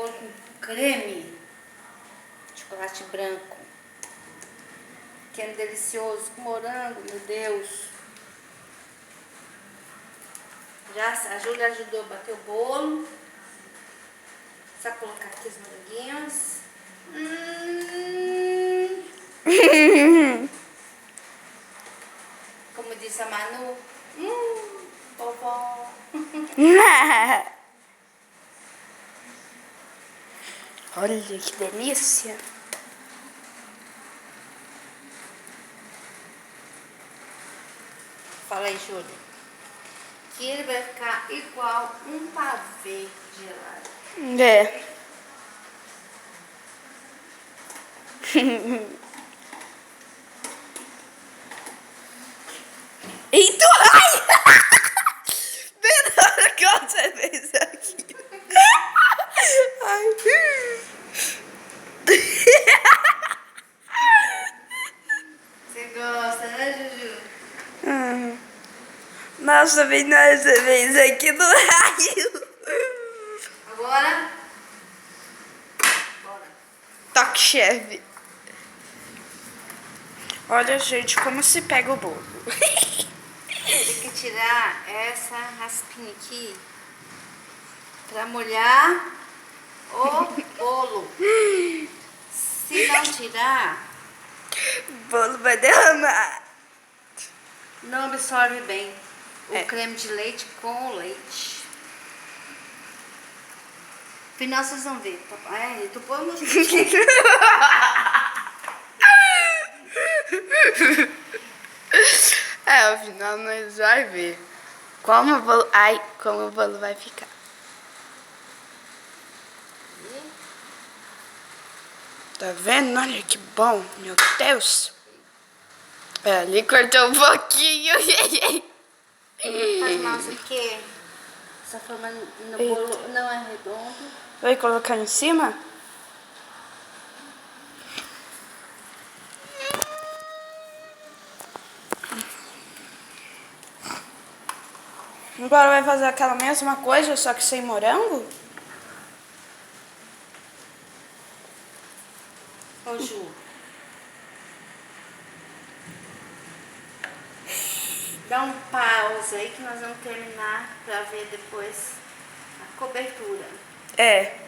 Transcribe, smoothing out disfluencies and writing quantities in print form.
bolo com creme, chocolate branco. Que é delicioso, com morango, meu Deus. Já a Júlia ajudou a bater o bolo. Só colocar aqui os moranguinhos. Como disse a Manu, vovó. Olha que delícia. Fala aí, Júlia. Que ele vai ficar igual um pavê gelado. É. Eita, ai! Bem na hora que você fez aqui. Ai. Você gosta, né, Juju? Nossa, bem na hora que você fez aqui no raio. Agora? Bora. Toque, chefe. Olha, gente, como se pega o bolo. Tem que tirar essa raspinha aqui pra molhar o bolo. Se não tirar, O bolo vai derramar. não absorve bem o É. creme de leite com o leite. Afinal, vocês vão ver. Ai, tu põe meu É, afinal nós vai ver como o bolo, como o bolo vai ficar. Tá vendo? Olha que bom, meu Deus. É, ali cortou um pouquinho. Faz mal, isso aqui. Essa forma no bolo não é redondo. Vai colocar em cima? Agora vai fazer aquela mesma coisa, só que sem morango? Ô, Ju. Dá um pausa aí que nós vamos terminar pra ver depois a cobertura. É.